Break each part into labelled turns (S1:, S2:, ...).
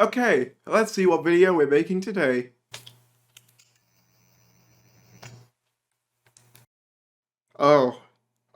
S1: Okay, let's see what video we're making today. Oh.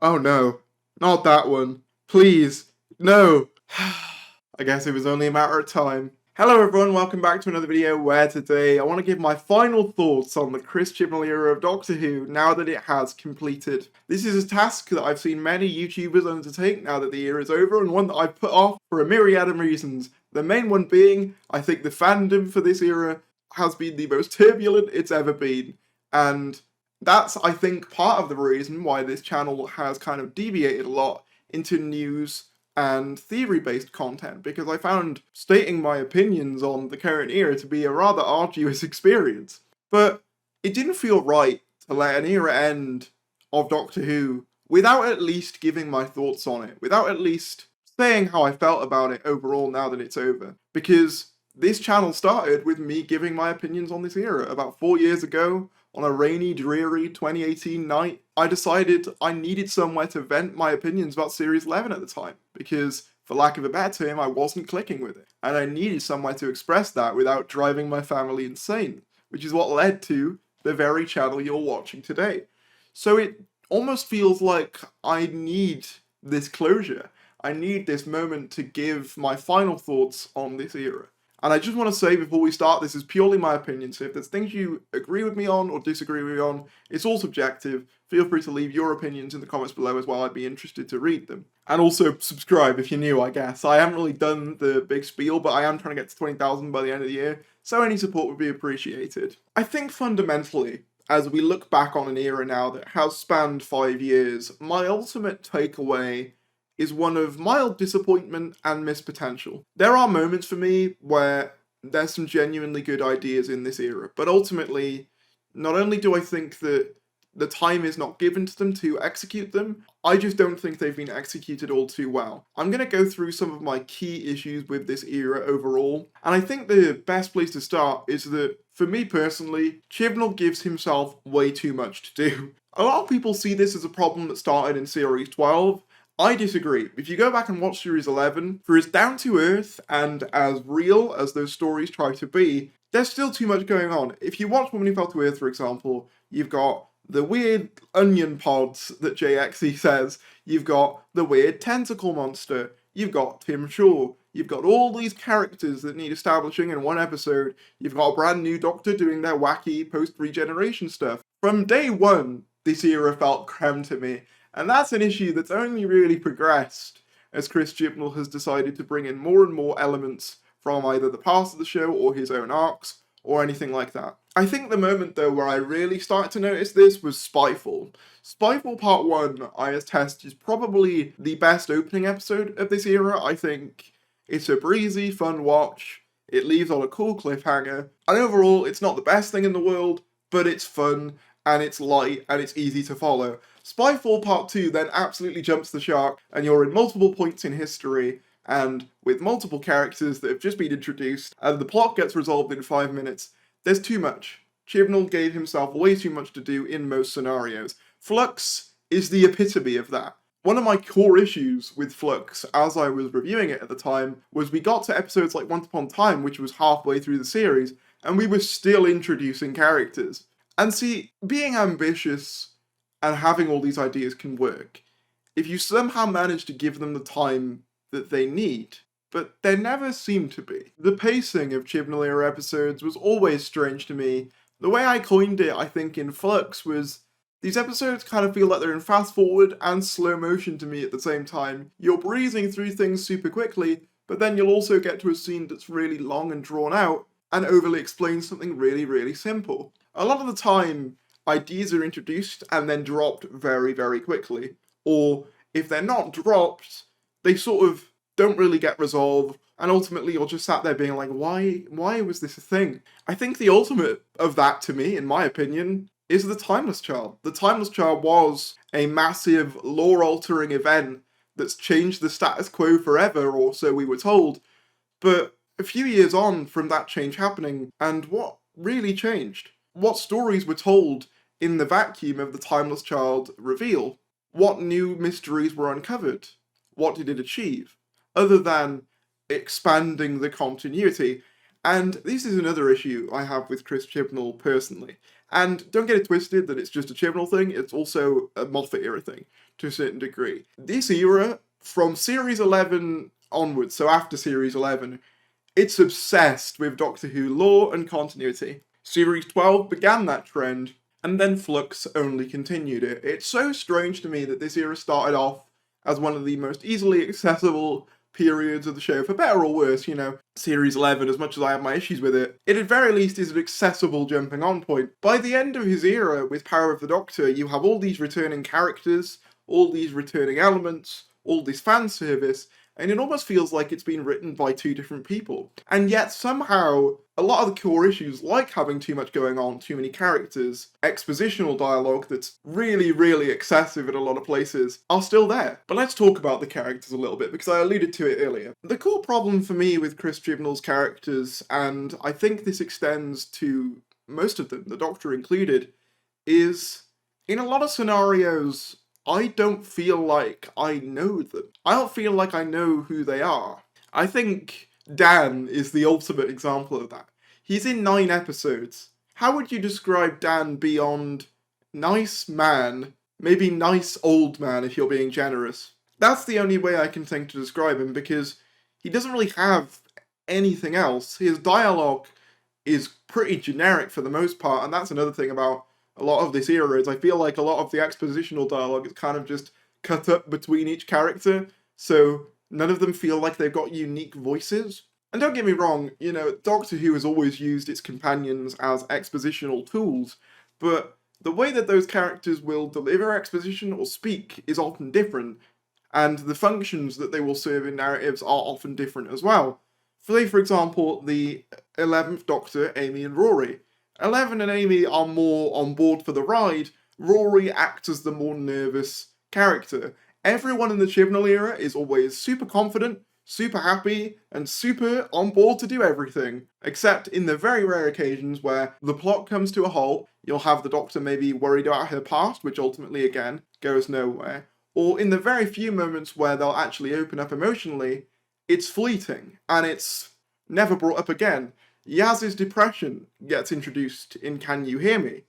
S1: Oh no. Not that one. Please. No. I guess it was only a matter of time. Hello everyone, welcome back to another video where today I want to give my final thoughts on the Chris Chibnall era of Doctor Who now that it has completed. This is a task that I've seen many YouTubers undertake now that the era is over, and one that I've put off for a myriad of reasons. The main one being, I think the fandom for this era has been the most turbulent it's ever been, and that's, I think, part of the reason why this channel has kind of deviated a lot into news and theory-based content, because I found stating my opinions on the current era to be a rather arduous experience. But it didn't feel right to let an era end of Doctor Who without at least giving my thoughts on it, without at least saying how I felt about it overall now that it's over. Because this channel started with me giving my opinions on this era about 4 years ago. On a rainy, dreary 2018 night, I decided I needed somewhere to vent my opinions about Series 11 at the time, because, for lack of a better term, I wasn't clicking with it, and I needed somewhere to express that without driving my family insane, which is what led to the very channel you're watching today. So it almost feels like I need this closure. I need this moment to give my final thoughts on this era. And I just want to say before we start, this is purely my opinion, so if there's things you agree with me on or disagree with me on, it's all subjective. Feel free to leave your opinions in the comments below as well, I'd be interested to read them. And also subscribe if you're new, I guess. I haven't really done the big spiel, but I am trying to get to 20,000 by the end of the year, so any support would be appreciated. I think fundamentally, as we look back on an era now that has spanned 5 years, my ultimate takeaway is one of mild disappointment and missed potential. There are moments for me where there's some genuinely good ideas in this era, but ultimately, not only do I think that the time is not given to them to execute them, I just don't think they've been executed all too well. I'm going to go through some of my key issues with this era overall, and I think the best place to start is that, for me personally, Chibnall gives himself way too much to do. A lot of people see this as a problem that started in Series 12, I disagree. If you go back and watch Series 11, for as down-to-earth and as real as those stories try to be, there's still too much going on. If you watch Woman Who Fell to Earth, for example, you've got the weird onion pods that JXE says, you've got the weird tentacle monster, you've got Tim Shaw, you've got all these characters that need establishing in one episode, you've got a brand new Doctor doing their wacky post-regeneration stuff. From day one, this era felt creme to me. And that's an issue that's only really progressed as Chris Chibnall has decided to bring in more and more elements from either the past of the show or his own arcs or anything like that. I think the moment though where I really started to notice this was Spyfall. Spyfall Part 1, I attest, is probably the best opening episode of this era. I think it's a breezy, fun watch, it leaves on a cool cliffhanger, and overall it's not the best thing in the world, but it's fun, and it's light, and it's easy to follow. Spyfall Part 2 then absolutely jumps the shark, and you're in multiple points in history, and with multiple characters that have just been introduced, and the plot gets resolved in 5 minutes. There's too much. Chibnall gave himself way too much to do in most scenarios. Flux is the epitome of that. One of my core issues with Flux, as I was reviewing it at the time, was we got to episodes like Once Upon a Time, which was halfway through the series, and we were still introducing characters. And see, being ambitious and having all these ideas can work if you somehow manage to give them the time that they need, but there never seemed to be. The pacing of Chibnall era episodes was always strange to me. The way I coined it, I think, in Flux was, these episodes kind of feel like they're in fast forward and slow motion to me at the same time. You're breezing through things super quickly, but then you'll also get to a scene that's really long and drawn out and overly explains something really, really simple. A lot of the time, ideas are introduced and then dropped very, very quickly. Or, if they're not dropped, they sort of don't really get resolved, and ultimately you're just sat there being like, why was this a thing? I think the ultimate of that, to me, in my opinion, is The Timeless Child. The Timeless Child was a massive, lore-altering event that's changed the status quo forever, or so we were told, but a few years on from that change happening, and what really changed? What stories were told in the vacuum of the Timeless Child reveal? What new mysteries were uncovered? What did it achieve? Other than expanding the continuity. And this is another issue I have with Chris Chibnall personally. And don't get it twisted that it's just a Chibnall thing, it's also a Moffat era thing, to a certain degree. This era, from Series 11 onwards, so after Series 11, it's obsessed with Doctor Who lore and continuity. Series 12 began that trend, and then Flux only continued it. It's so strange to me that this era started off as one of the most easily accessible periods of the show, for better or worse, you know. Series 11, as much as I have my issues with it, it at very least is an accessible jumping on point. By the end of his era with Power of the Doctor, you have all these returning characters, all these returning elements, all this fan service, and it almost feels like it's been written by two different people. And yet somehow, a lot of the core issues, like having too much going on, too many characters, expositional dialogue that's really, really excessive in a lot of places, are still there. But let's talk about the characters a little bit, because I alluded to it earlier. The core problem for me with Chris Chibnall's characters, and I think this extends to most of them, the Doctor included, is in a lot of scenarios, I don't feel like I know them. I don't feel like I know who they are. I think Dan is the ultimate example of that. He's in 9 episodes. How would you describe Dan beyond nice man, maybe nice old man if you're being generous? That's the only way I can think to describe him, because he doesn't really have anything else. His dialogue is pretty generic for the most part, and that's another thing about a lot of this era, is I feel like a lot of the expositional dialogue is kind of just cut up between each character, so none of them feel like they've got unique voices. And don't get me wrong, you know, Doctor Who has always used its companions as expositional tools, but the way that those characters will deliver exposition or speak is often different, and the functions that they will serve in narratives are often different as well. For example, the 11th Doctor, Amy and Rory. 11 and Amy are more on board for the ride, Rory acts as the more nervous character. Everyone in the Chibnall era is always super confident, super happy, and super on board to do everything. Except in the very rare occasions where the plot comes to a halt, you'll have the Doctor maybe worried about her past, which ultimately, again, goes nowhere. Or in the very few moments where they'll actually open up emotionally, it's fleeting, and it's never brought up again. Yaz's depression gets introduced in Can You Hear Me?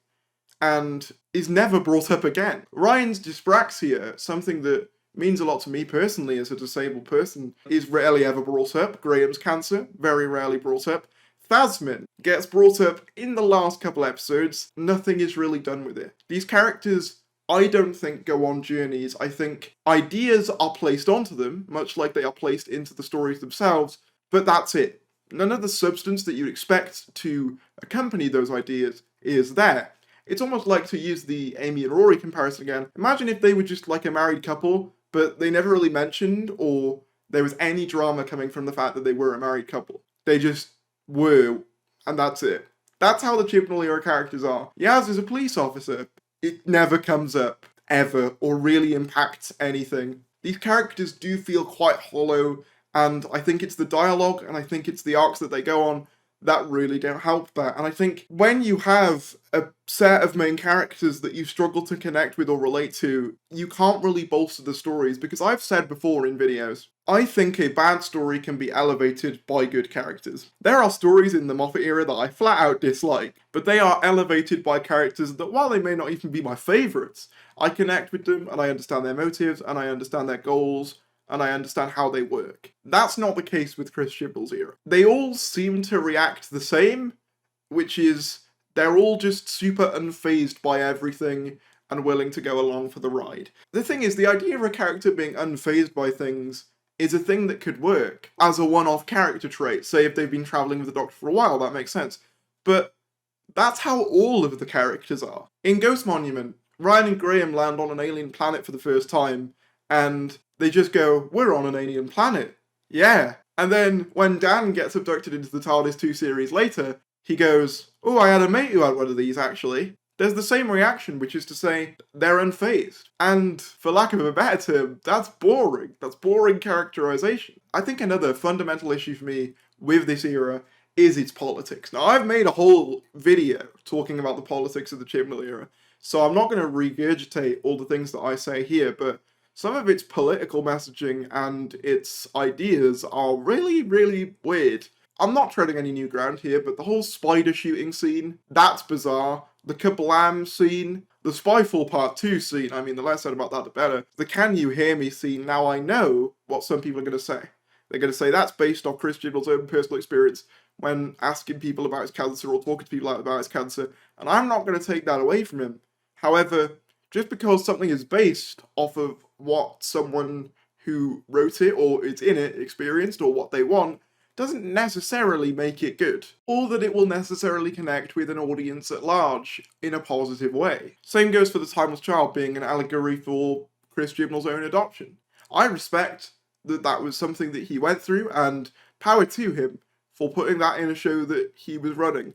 S1: And is never brought up again. Ryan's dyspraxia, something that means a lot to me personally as a disabled person, is rarely ever brought up. Graham's cancer, very rarely brought up. Thasmin gets brought up in the last couple episodes, nothing is really done with it. These characters, I don't think, go on journeys. I think ideas are placed onto them, much like they are placed into the stories themselves, but that's it. None of the substance that you'd expect to accompany those ideas is there. It's almost like, to use the Amy and Rory comparison again, imagine if they were just like a married couple, but they never really mentioned or there was any drama coming from the fact that they were a married couple. They just were, and that's it. That's how the Chibnall era characters are. Yaz is a police officer. It never comes up, ever, or really impacts anything. These characters do feel quite hollow, and I think it's the dialogue, and I think it's the arcs that they go on that really don't help that. And I think when you have a set of main characters that you struggle to connect with or relate to, you can't really bolster the stories, because I've said before in videos, I think a bad story can be elevated by good characters. There are stories in the Moffat era that I flat out dislike, but they are elevated by characters that, while they may not even be my favourites, I connect with them, and I understand their motives, and I understand their goals, and I understand how they work. That's not the case with Chris Chibnall's era. They all seem to react the same, which is, they're all just super unfazed by everything and willing to go along for the ride. The thing is, the idea of a character being unfazed by things is a thing that could work as a one-off character trait. Say if they've been travelling with the Doctor for a while, that makes sense. But that's how all of the characters are. In Ghost Monument, Ryan and Graham land on an alien planet for the first time, and they just go, we're on an alien planet. Yeah. And then when Dan gets abducted into the TARDIS 2 series later, he goes, oh, I had a mate who had one of these, actually. There's the same reaction, which is to say, they're unfazed. And, for lack of a better term, that's boring. That's boring characterization. I think another fundamental issue for me with this era is its politics. Now, I've made a whole video talking about the politics of the Chibnall era, so I'm not going to regurgitate all the things that I say here, but some of its political messaging and its ideas are really, really weird. I'm not treading any new ground here, but the whole spider shooting scene, that's bizarre. The Kablam scene, the Spyfall Part 2 scene, I mean, the less said about that, the better. The Can You Hear Me scene, now I know what some people are going to say. They're going to say that's based off Chris Chibnall's own personal experience when asking people about his cancer or talking to people about his cancer, and I'm not going to take that away from him. However, just because something is based off of what someone who wrote it or is in it experienced or what they want, doesn't necessarily make it good, or that it will necessarily connect with an audience at large in a positive way. Same goes for The Timeless Child being an allegory for Chris Chibnall's own adoption. I respect that that was something that he went through, and power to him for putting that in a show that he was running.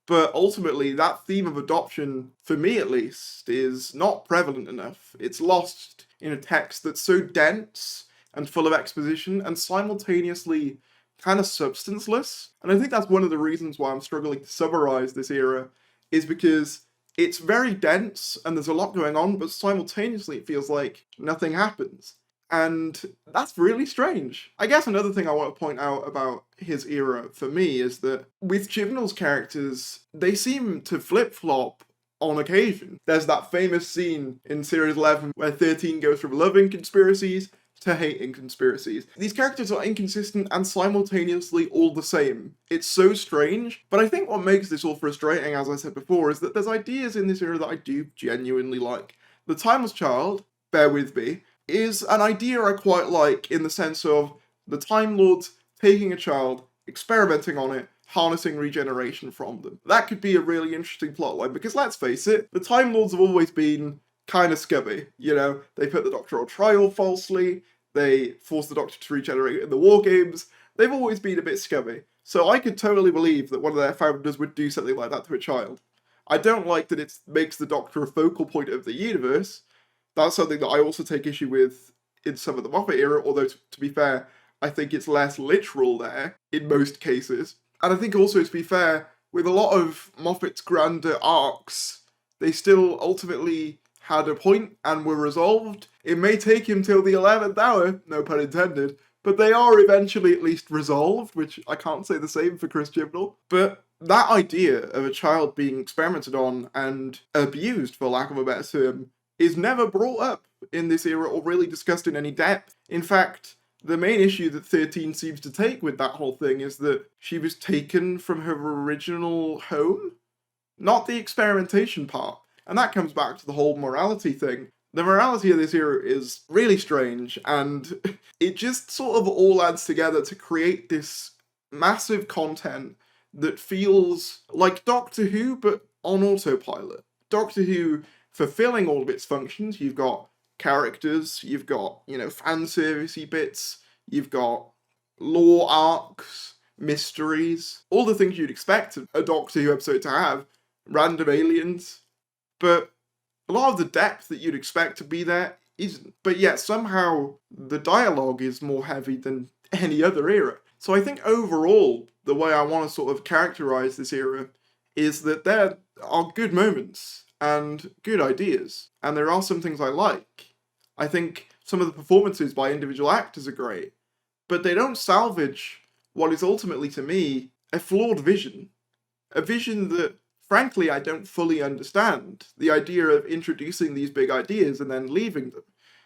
S1: But ultimately, that theme of adoption, for me at least, is not prevalent enough. It's lost in a text that's so dense and full of exposition and simultaneously kind of substanceless. And I think that's one of the reasons why I'm struggling to summarize this era, is because it's very dense and there's a lot going on, but simultaneously it feels like nothing happens. And that's really strange. I guess another thing I want to point out about his era for me is that with Chibnall's characters, they seem to flip-flop on occasion. There's that famous scene in Series 11 where 13 goes from loving conspiracies to hating conspiracies. These characters are inconsistent and simultaneously all the same. It's so strange, but I think what makes this all frustrating, as I said before, is that there's ideas in this era that I do genuinely like. The Timeless Child, bear with me, is an idea I quite like in the sense of the Time Lords taking a child, experimenting on it, harnessing regeneration from them. That could be a really interesting plotline, because let's face it, the Time Lords have always been kind of scummy, you know? They put the Doctor on trial falsely, they forced the Doctor to regenerate in the War Games, they've always been a bit scummy. So I could totally believe that one of their founders would do something like that to a child. I don't like that it makes the Doctor a focal point of the universe. That's something that I also take issue with in some of the Moffat era, although to be fair, I think it's less literal there, in most cases. And I think also, to be fair, with a lot of Moffat's grander arcs, they still ultimately had a point and were resolved. It may take him till the 11th hour, no pun intended, but they are eventually at least resolved, which I can't say the same for Chris Chibnall. But that idea of a child being experimented on and abused, for lack of a better term, is never brought up in this era or really discussed in any depth. In fact, the main issue that 13 seems to take with that whole thing is that she was taken from her original home, not the experimentation part. And that comes back to the whole morality thing. The morality of this era is really strange, and it just sort of all adds together to create this massive content that feels like Doctor Who, but on autopilot. Doctor Who fulfilling all of its functions. You've got characters, you've got, fan servicey bits, you've got lore arcs, mysteries, all the things you'd expect a Doctor Who episode to have, random aliens, but a lot of the depth that you'd expect to be there isn't. But yet somehow the dialogue is more heavy than any other era. So I think overall, the way I want to sort of characterize this era is that there are good moments and good ideas, and there are some things I like. I think some of the performances by individual actors are great, but they don't salvage what is ultimately, to me, a flawed vision. A vision that, frankly, I don't fully understand. The idea of introducing these big ideas and then leaving them.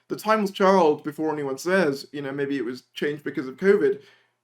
S1: The Timeless Child, before anyone says, maybe it was changed because of COVID,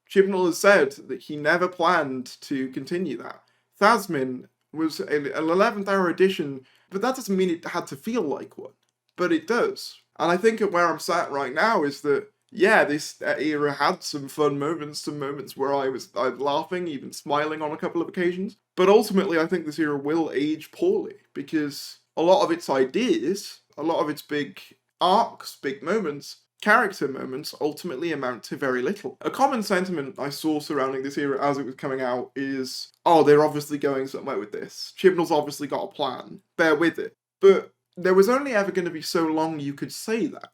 S1: Chibnall has said that he never planned to continue that. Thasmin was an 11th hour edition, but that doesn't mean it had to feel like one. But it does. And I think where I'm sat right now is that, yeah, this era had some fun moments, some moments where I was laughing, even smiling on a couple of occasions. But ultimately, I think this era will age poorly, because a lot of its ideas, a lot of its big arcs, big moments, character moments ultimately amount to very little. A common sentiment I saw surrounding this era as it was coming out is, oh, they're obviously going somewhere with this. Chibnall's obviously got a plan. Bear with it. But there was only ever going to be so long you could say that.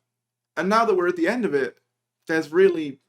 S1: And now that we're at the end of it, there's really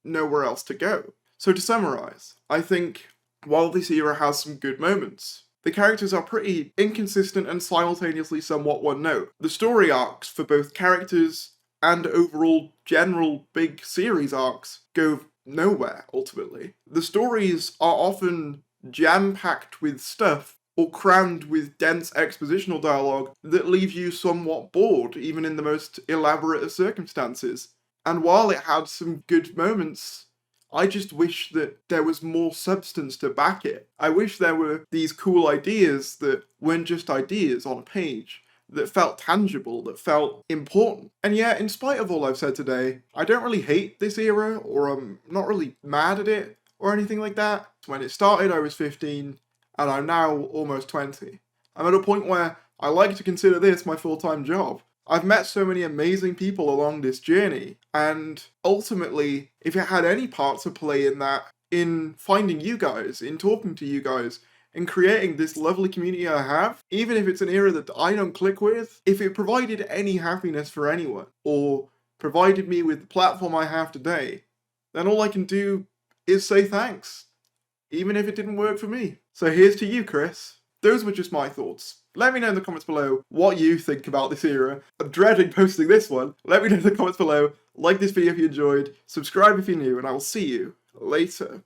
S1: nowhere else to go. So to summarise, I think while this era has some good moments, the characters are pretty inconsistent and simultaneously somewhat one note. The story arcs for both characters and overall general big series arcs go nowhere, ultimately. The stories are often jam-packed with stuff or crammed with dense expositional dialogue that leave you somewhat bored, even in the most elaborate of circumstances. And while it had some good moments, I just wish that there was more substance to back it. I wish there were these cool ideas that weren't just ideas on a page, that felt tangible, that felt important. And yet, in spite of all I've said today, I don't really hate this era, or I'm not really mad at it, or anything like that. When it started, I was 15, and I'm now almost 20. I'm at a point where I like to consider this my full-time job. I've met so many amazing people along this journey, and ultimately, if it had any part to play in that, in finding you guys, in talking to you guys, in creating this lovely community I have, even if it's an era that I don't click with, if it provided any happiness for anyone, or provided me with the platform I have today, then all I can do is say thanks, even if it didn't work for me. So here's to you, Chris. Those were just my thoughts. Let me know in the comments below what you think about this era. I'm dreading posting this one. Let me know in the comments below. Like this video if you enjoyed, subscribe if you're new, and I will see you later.